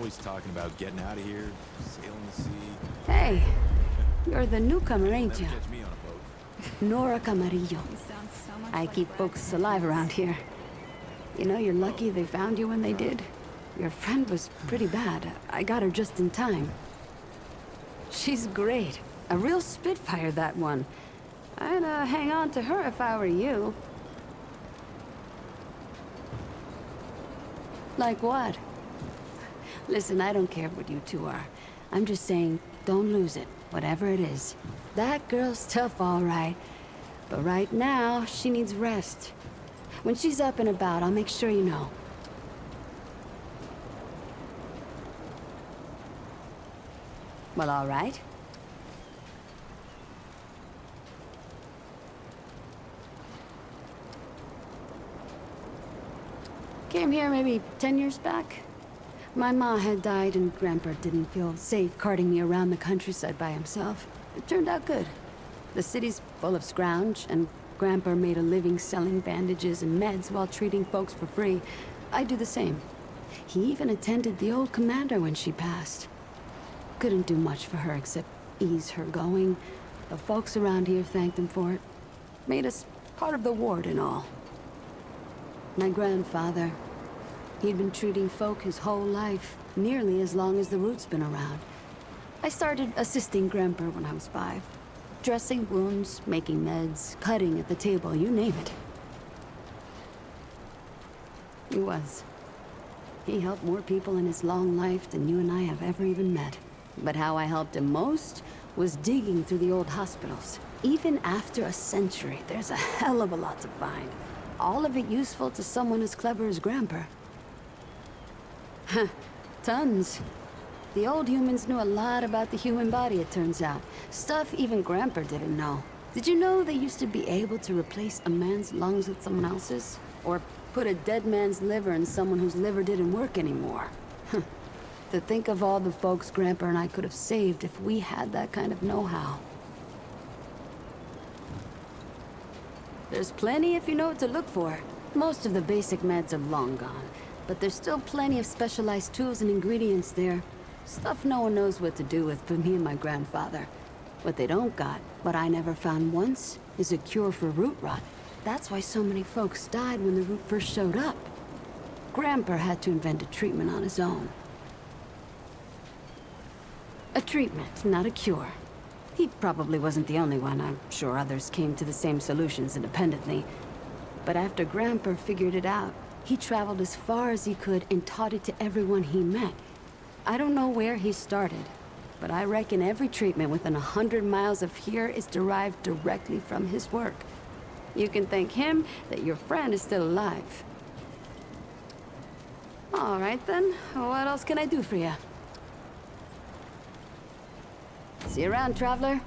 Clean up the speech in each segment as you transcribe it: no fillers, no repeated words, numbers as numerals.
always talking about getting out of here, sailing the sea. Hey, you're the newcomer, ain't Never you? catch me on a boat. Nora Camarillo. I keep folks alive around here. You know, you're lucky they found you when they did. Your friend was pretty bad. I got her just in time. She's great. A real spitfire, that one. I'd hang on to her if I were you. Like what? Listen, I don't care what you two are. I'm just saying, don't lose it, whatever it is. That girl's tough, all right. But right now, she needs rest. When she's up and about, I'll make sure you know. Well, all right. Came here maybe 10 years back. My ma had died and Grandpa didn't feel safe carting me around the countryside by himself. It turned out good. The city's full of scrounge, and Grandpa made a living selling bandages and meds while treating folks for free. I do the same. He even attended the old commander when she passed. Couldn't do much for her except ease her going. The folks around here thanked him for it. Made us part of the ward and all. My grandfather, he'd been treating folk his whole life, nearly as long as the root's been around. I started assisting Grandpa when I was 5. Dressing wounds, making meds, cutting at the table, you name it. He was. He helped more people in his long life than you and I have ever even met. But how I helped him most was digging through the old hospitals. Even after a century, there's a hell of a lot to find. All of it useful to someone as clever as Grandpa. Huh, tons. The old humans knew a lot about the human body, it turns out. Stuff even Grandpa didn't know. Did you know they used to be able to replace a man's lungs with someone else's? Or put a dead man's liver in someone whose liver didn't work anymore? To think of all the folks Grandpa and I could have saved if we had that kind of know-how. There's plenty if you know what to look for. Most of the basic meds are long gone, but there's still plenty of specialized tools and ingredients there. Stuff no one knows what to do with but me and my grandfather. What they don't got, what I never found once, is a cure for root rot. That's why so many folks died when the root first showed up. Grandpa had to invent a treatment on his own. A treatment, not a cure. He probably wasn't the only one. I'm sure others came to the same solutions independently. But after Grandpa figured it out, he traveled as far as he could and taught it to everyone he met. I don't know where he started, but I reckon every treatment within 100 miles of here is derived directly from his work. You can thank him that your friend is still alive. All right then, what else can I do for you? See you around, traveler.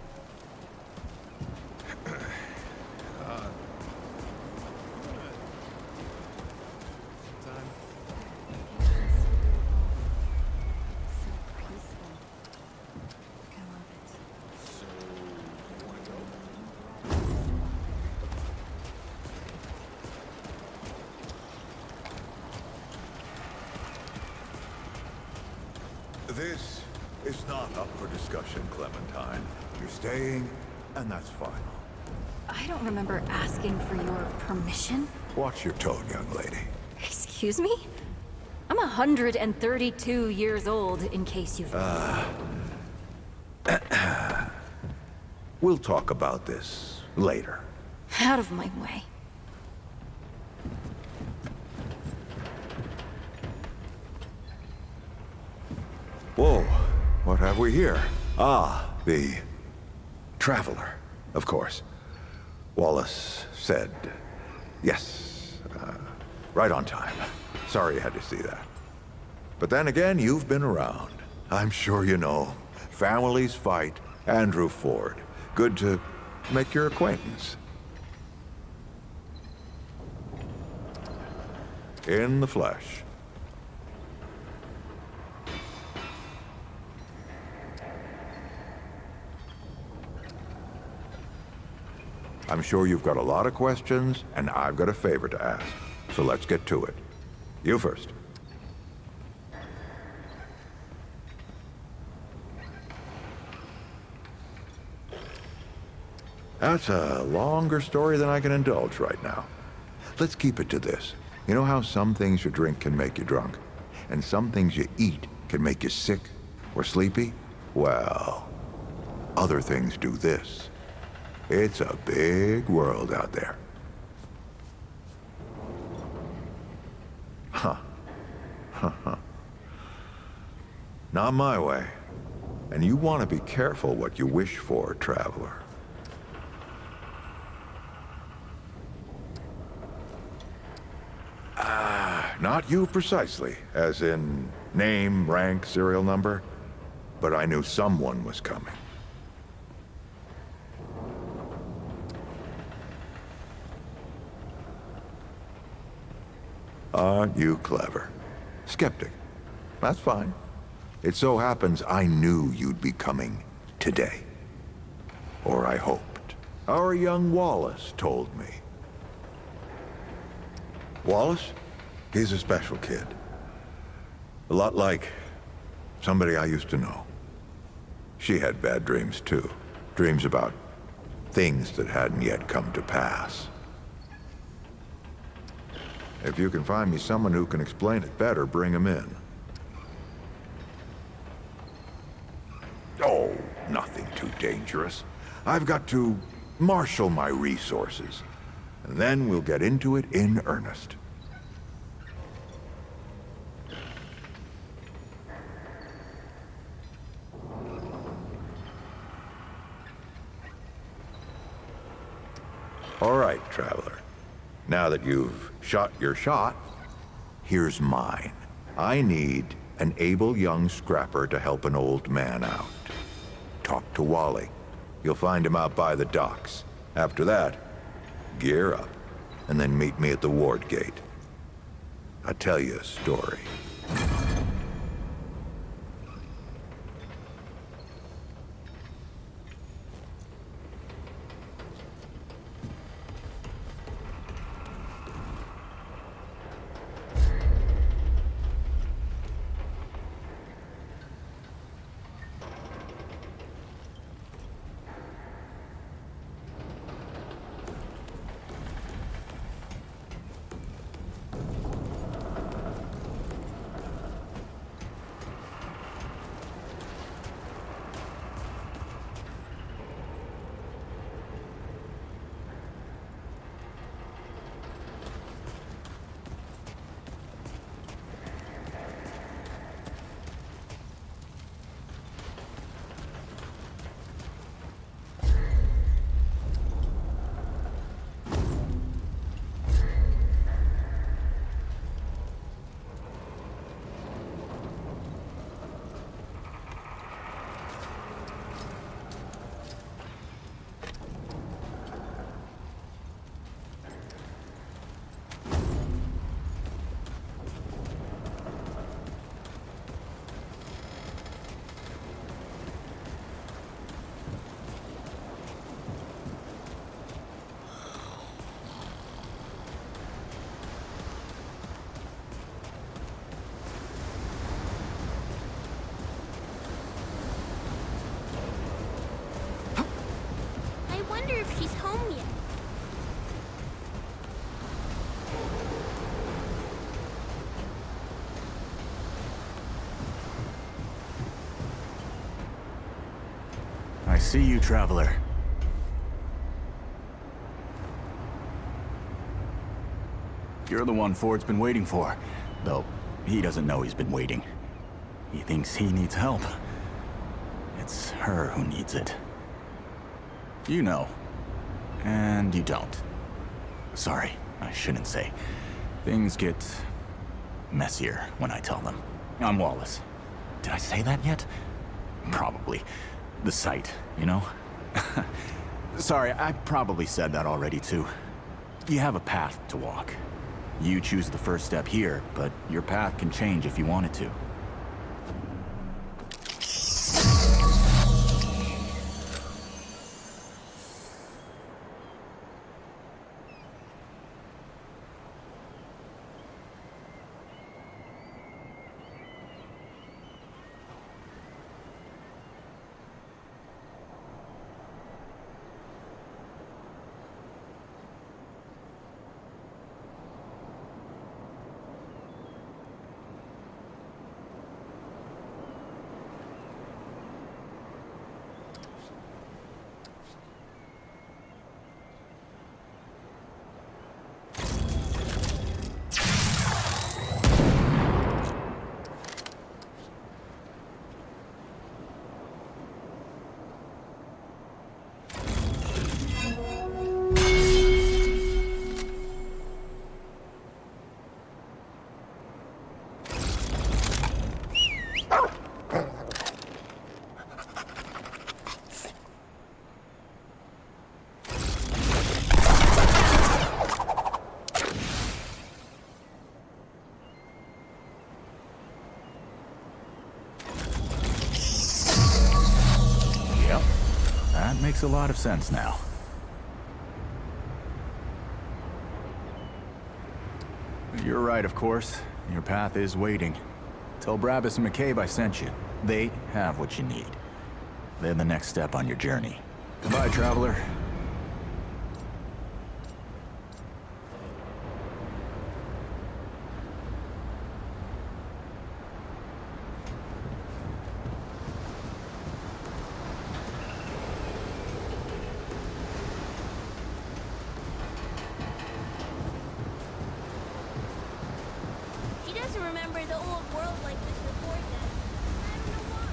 This is not up for discussion, Clementine. You're staying, and that's final. I don't remember asking for your permission. Watch your tone, young lady. Excuse me? I'm 132 years old, in case you've... We'll talk about this later. Out of my way. Whoa, what have we here? Ah, the Traveler, of course. Wallace said yes, right on time. Sorry you had to see that. But then again, you've been around. I'm sure you know. Families fight. Andrew Ford. Good to make your acquaintance. In the flesh. I'm sure you've got a lot of questions, and I've got a favor to ask. So let's get to it. You first. That's a longer story than I can indulge right now. Let's keep it to this. You know how some things you drink can make you drunk, and some things you eat can make you sick or sleepy? Well, other things do this. It's a big world out there. Huh. Not my way. And you want to be careful what you wish for, traveler. Not you precisely, as in name, rank, serial number, but I knew someone was coming. Aren't you clever? Skeptic. That's fine. It so happens I knew you'd be coming today. Or I hoped. Our young Wallace told me. Wallace? He's a special kid. A lot like somebody I used to know. She had bad dreams too. Dreams about things that hadn't yet come to pass. If you can find me someone who can explain it better, bring him in. Oh, nothing too dangerous. I've got to marshal my resources, and then we'll get into it in earnest. All right, traveler. Now that you've shot your shot, here's mine. I need an able young scrapper to help an old man out. Talk to Wally. You'll find him out by the docks. After that, gear up, and then meet me at the ward gate. I'll tell you a story. If she's home yet. I see you, traveler. You're the one Ford's been waiting for. Though, he doesn't know he's been waiting. He thinks he needs help. It's her who needs it. You know. And you don't. Sorry, I shouldn't say. Things get messier when I tell them. I'm Wallace. Did I say that yet? Probably. The site, you know? Sorry, I probably said that already too. You have a path to walk. You choose the first step here, but your path can change if you want it to. Makes a lot of sense now. You're right, of course. Your path is waiting. Tell Brabus and McCabe I sent you. They have what you need. They're the next step on your journey. Goodbye, traveler. He doesn't remember the old world like this before then. I don't know why.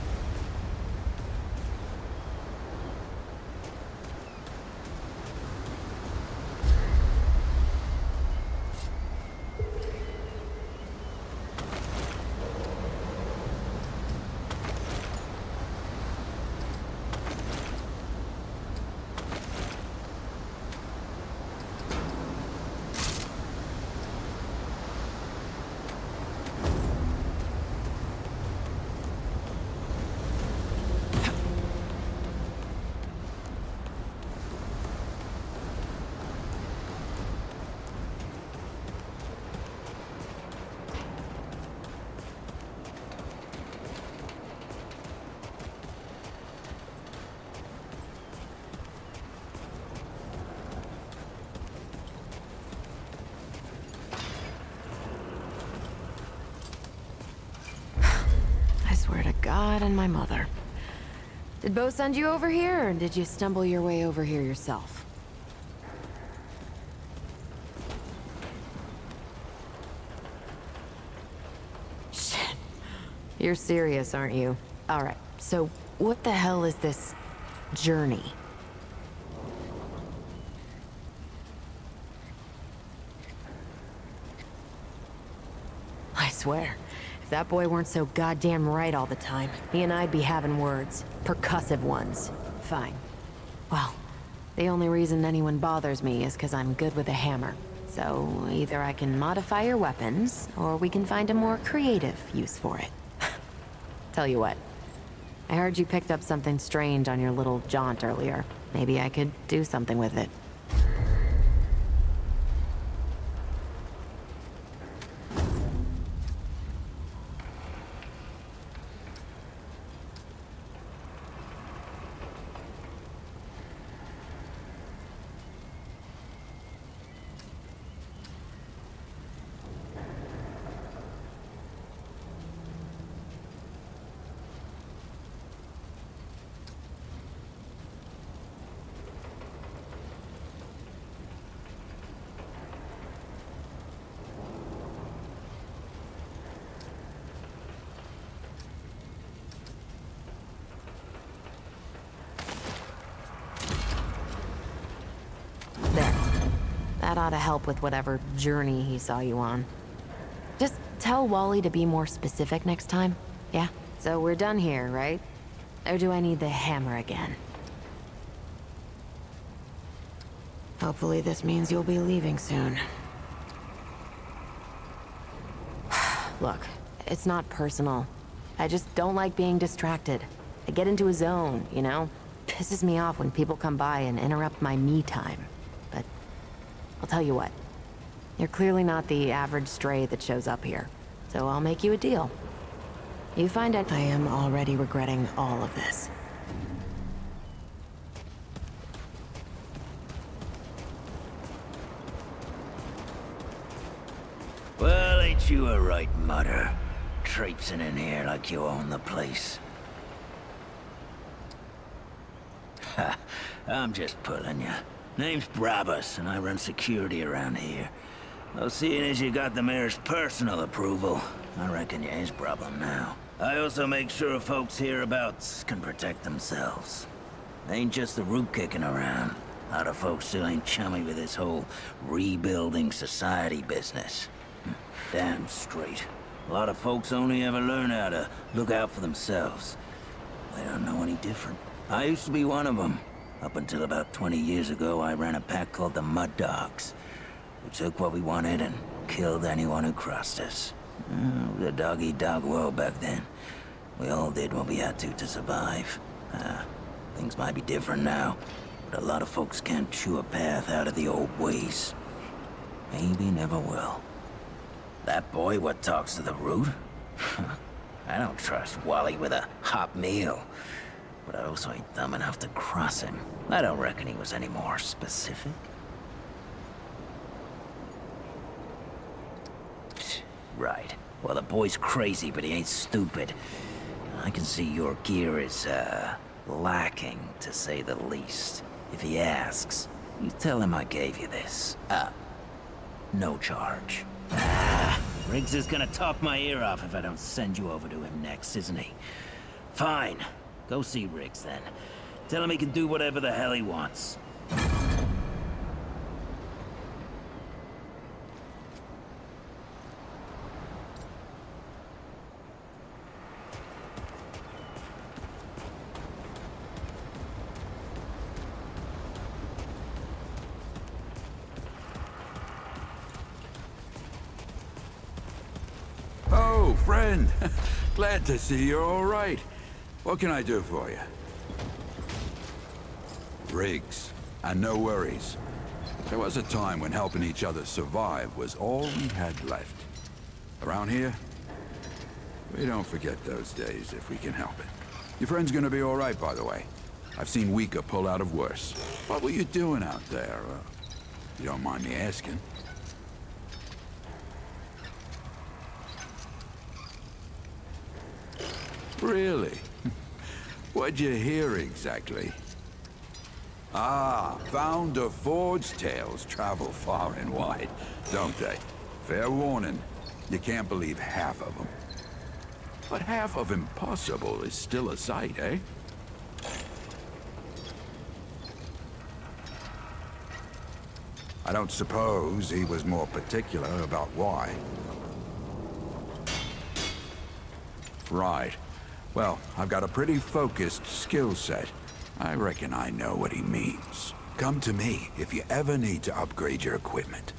I swear to God and my mother. Did Bo send you over here, or did you stumble your way over here yourself? Shit. You're serious, aren't you? Alright, so what the hell is this journey? I swear, if that boy weren't so goddamn right all the time, he and I'd be having words. Percussive ones. Fine. Well, the only reason anyone bothers me is because I'm good with a hammer. So either I can modify your weapons, or we can find a more creative use for it. Tell you what, I heard you picked up something strange on your little jaunt earlier. Maybe I could do something with it. There. That ought to help with whatever journey he saw you on. Just tell Wally to be more specific next time, yeah? So we're done here, right? Or do I need the hammer again? Hopefully this means you'll be leaving soon. Look, it's not personal. I just don't like being distracted. I get into a zone, you know? Pisses me off when people come by and interrupt my me time. But I'll tell you what. You're clearly not the average stray that shows up here. So I'll make you a deal. You find out I am already regretting all of this. Well, ain't you a right mutter? Traipsing in here like you own the place. Ha, I'm just pulling you. Name's Brabus, and I run security around here. Well, seeing as you got the mayor's personal approval, I reckon you his problem now. I also make sure folks hereabouts can protect themselves. Ain't just the root kicking around. A lot of folks still ain't chummy with this whole rebuilding society business. Damn straight. A lot of folks only ever learn how to look out for themselves. They don't know any different. I used to be one of them. Up until about 20 years ago, I ran a pack called the Mud Dogs. We took what we wanted and killed anyone who crossed us. It was a dog-eat-dog world back then. We all did what we had to survive. Things might be different now, but a lot of folks can't chew a path out of the old ways. Maybe never will. That boy what talks to the root? I don't trust Wally with a hot meal. But I also ain't dumb enough to cross him. I don't reckon he was any more specific. Right. Well, the boy's crazy, but he ain't stupid. I can see your gear is, lacking, to say the least. If he asks, you tell him I gave you this. No charge. Riggs is gonna talk my ear off if I don't send you over to him next, isn't he? Fine. Go see Riggs, then. Tell him he can do whatever the hell he wants. Oh, friend. Glad to see you're all right. What can I do for you? Riggs, and no worries. There was a time when helping each other survive was all we had left. Around here, we don't forget those days if we can help it. Your friend's gonna be all right, by the way. I've seen weaker pull out of worse. What were you doing out there? You don't mind me asking. Really? What'd you hear exactly? Ah, founder Ford's tales travel far and wide, don't they? Fair warning, you can't believe half of them. But half of impossible is still a sight, eh? I don't suppose he was more particular about why. Right. Well, I've got a pretty focused skill set. I reckon I know what he means. Come to me if you ever need to upgrade your equipment.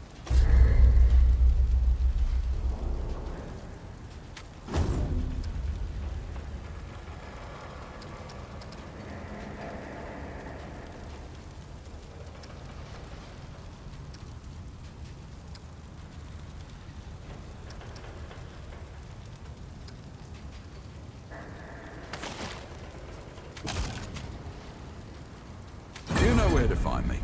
You know where to find me.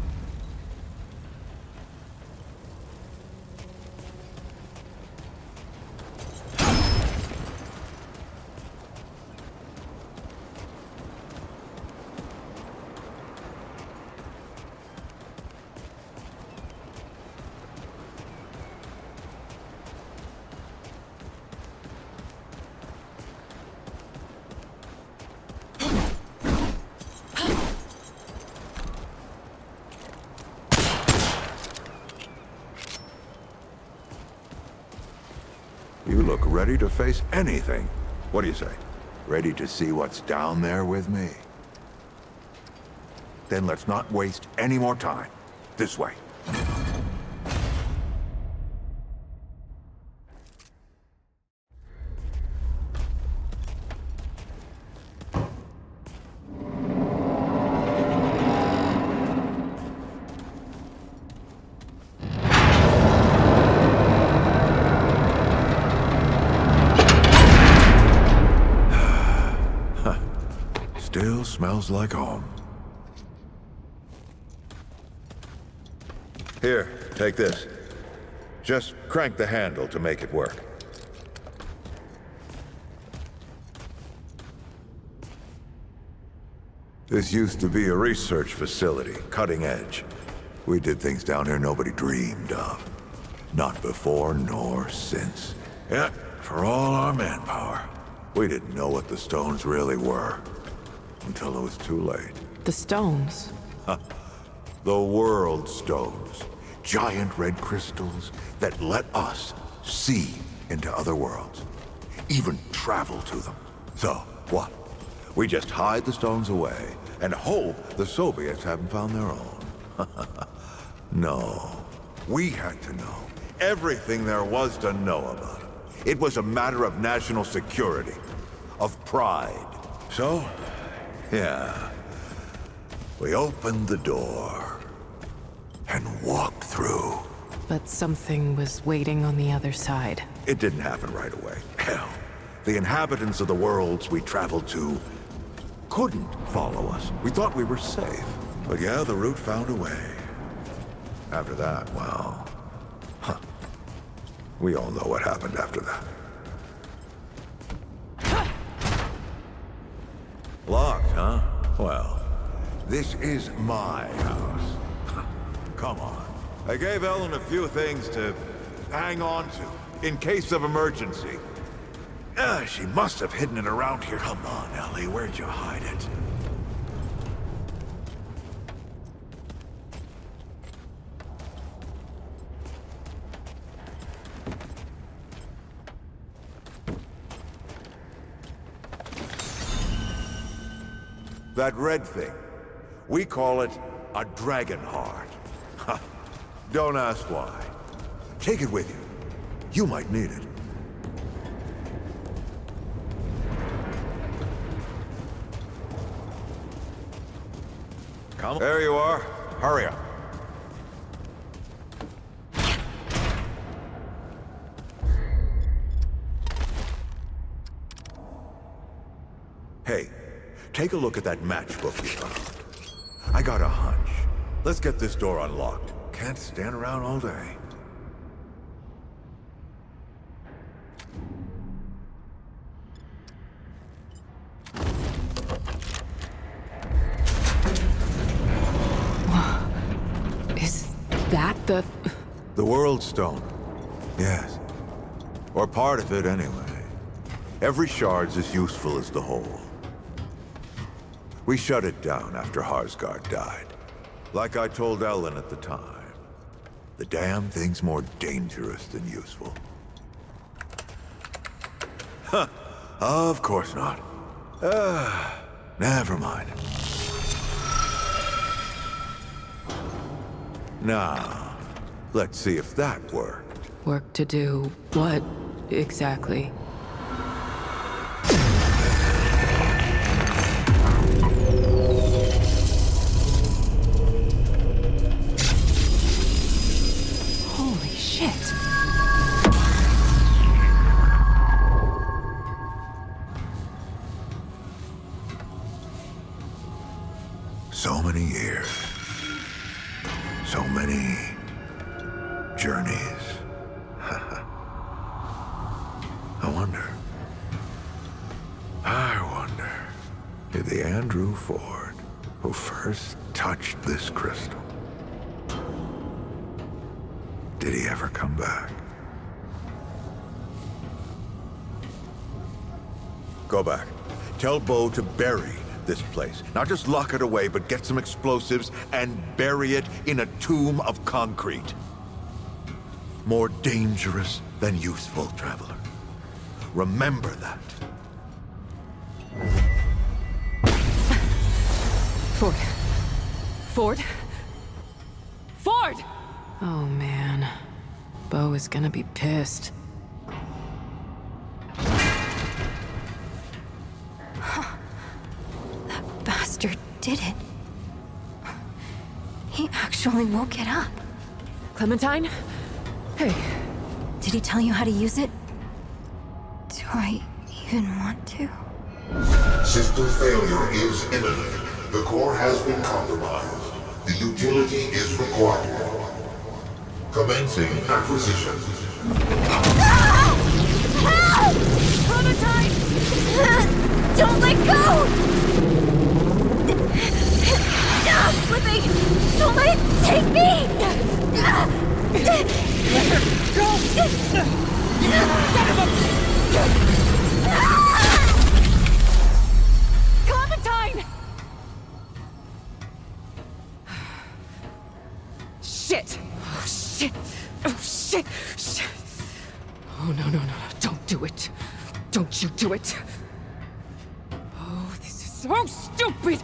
You look ready to face anything. What do you say? Ready to see what's down there with me? Then let's not waste any more time. This way. Still smells like home. Here, take this. Just crank the handle to make it work. This used to be a research facility, cutting edge. We did things down here nobody dreamed of. Not before nor since. Yet, for all our manpower, we didn't know what the stones really were. Until it was too late. The stones? The World Stones. Giant red crystals that let us see into other worlds. Even travel to them. So, what? We just hide the stones away and hope the Soviets haven't found their own. No. We had to know everything there was to know about it. It was a matter of national security. Of pride. So, yeah. We opened the door and walked through. But something was waiting on the other side. It didn't happen right away. Hell, the inhabitants of the worlds we traveled to couldn't follow us. We thought we were safe. But yeah, the route found a way. After that, well... We all know what happened after that. Locked, huh? Well, this is my house. Come on. I gave Ellen a few things to hang on to, in case of emergency. She must have hidden it around here. Come on, Ellie, where'd you hide it? That red thing. We call it a dragon heart. Don't ask why. Take it with you. You might need it. Come on. There you are. Hurry up. Hey, take a look at that matchbook you found. I got a hunch. Let's get this door unlocked. Can't stand around all day. Is that the... The World Stone. Yes. Or part of it, anyway. Every shard's as useful as the whole. We shut it down after Harsgard died. Like I told Ellen at the time. The damn thing's more dangerous than useful. Huh. Of course not. Never mind. Now, let's see if that worked. Work to do what exactly? Holy shit. So many years. So many journeys. I wonder if the Andrew Ford who first touched this crystal, did he ever come back? Go back. Tell Bo to bury this place. Not just lock it away, but get some explosives and bury it in a tomb of concrete. More dangerous than useful, traveler. Remember that. Ford. Ford? Ford! Oh, man. Bo is gonna be pissed. That bastard did it. He actually woke it up. Clementine? Hey. Did he tell you how to use it? Do I even want to? System failure is imminent. The core has been compromised. The utility is required. Commencing acquisition. Help! Clementine! Don't let go! I'm slipping! Don't let it take me! Let her go! Son of a... Clementine! Shit! Oh, shit! Oh, shit! Shit! Oh, no. Don't do it. Don't you do it. Oh, this is so stupid!